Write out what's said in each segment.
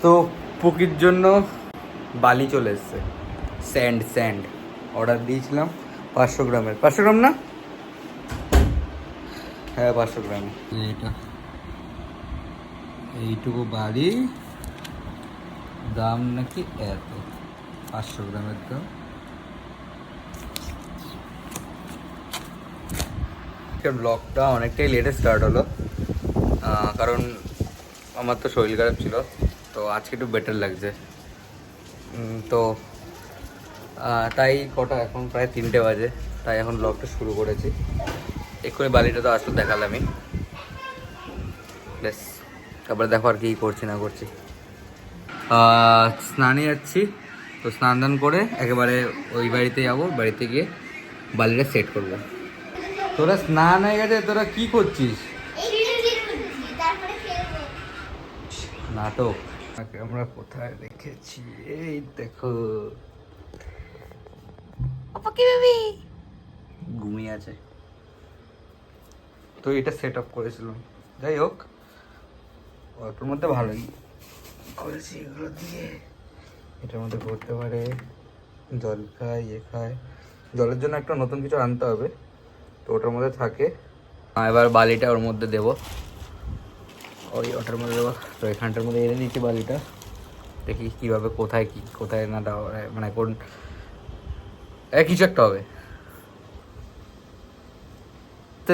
তো পুকির জন্য বালি চলে এসছে, স্যান্ড অর্ডার দিয়েছিলাম 500 গ্রামের। 500 গ্রাম না, হ্যাঁ 500 গ্রাম। এটা এইটুকু বালি দাম নাকি এত, 500 গ্রামের দাম। ব্লগটা অনেকটাই লেটে স্টার্ট হলো, কারণ আমার তো শরীর খারাপ ছিল, তো আজকে একটু বেটার লাগছে। তো তাই কটা এখন প্রায় 3টে বাজে, তাই এখন ব্লগটা শুরু করেছি। এক্ষুনি বালিটা তো আসলে দেখালামই, বেশ তারপরে দেখো আর কি করছি না করছি। স্নানে যাচ্ছি, তো স্নান দান করে একেবারে ওই বাড়িতে যাবো, বাড়িতে গিয়ে বালিটা সেট করবো। তোরা স্নান হয়ে গেছে, তোরা কি করছিস? নাটক। আমরা কোথায় রেখেছি, এই দেখো ঘুমিয়ে আছে। তো এটা সেট আপ করেছিলাম, যাই হোক অল্পের মধ্যে ভালোই করেছি। এগুলো দিয়ে এটার মধ্যে করতে পারে, জল খায়, খায়। জলের জন্য একটা নতুন কিছু আনতে হবে, তো ওটার মধ্যে থাকে। এবার বালিটা ওর মধ্যে দেবো, ওটার মধ্যে দেবো। তো এখানটার মধ্যে এনে নিচ্ছি বালিটা, দেখি কীভাবে কোথায় না দেওয়া, মানে কোন কিছু একটা হবে।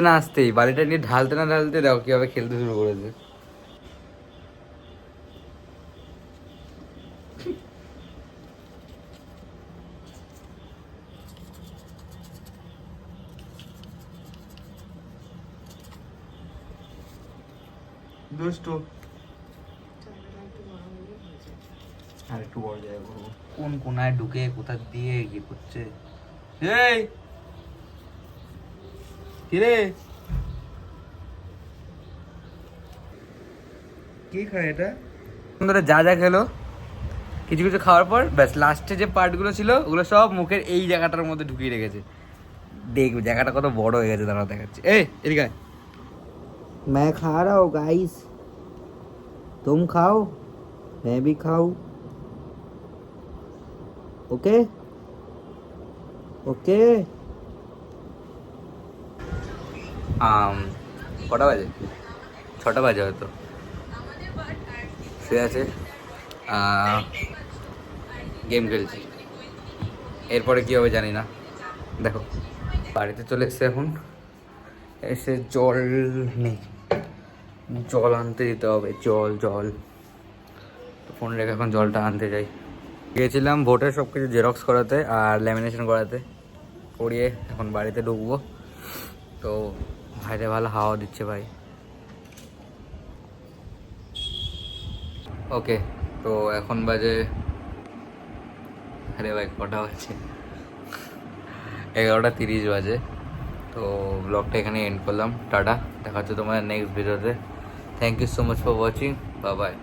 না আসতেই বালিটা নিয়ে ঢালতে না ঢালতে দেখো কীভাবে খেলতে শুরু করেছে। দুষ্টু, আর একটু বড় জায়গা করবো। কোন কোনায় ঢুকে কোথা দিয়ে কি করছে? এই কিরে, কি খায় এটা? বন্ধুরা যা যা খেলো, কিছু কিছু খাওয়ার পর ব্যাস লাস্টে যে পার্টগুলো ছিল ওগুলো সব মুখের এই জায়গাটার মধ্যে ঢুকিয়ে রেখেছে। দেখবে জায়গাটা কত বড় হয়ে গেছে, দাঁড়া দেখাচ্ছি। এদিকে আয়। मैं खा रहा हूँ गाइस, तुम खाओ, मैं भी खाऊं, ओके ओके। কটা বাজে? 6টা বাজে হয়তো। শুয়ে আছে, গেম খেলছি। এরপরে কী হবে জানি না, দেখো। বাড়িতে চলে এসছে এখন, এসে জল নেই, জল আনতে যেতে হবে। জল তো ফোন রেখে এখন জলটা আনতে যাই। গিয়েছিলাম ভোটের সব কিছু জেরক্স করাতে আর ল্যামিনেশন করাতে, করিয়ে এখন বাড়িতে ঢুকবো। তো বাইরে ভালো হাওয়া দিচ্ছে ভাই। ওকে, তো এখন বাজে, আরে ভাই কটা বাজে, 11:30 বাজে। তো ব্লগটা এখানে এন্ড করলাম, টাটা। দেখা হচ্ছে তোমার নেক্সট ভিডিওতে। Thank you so much for watching, bye by.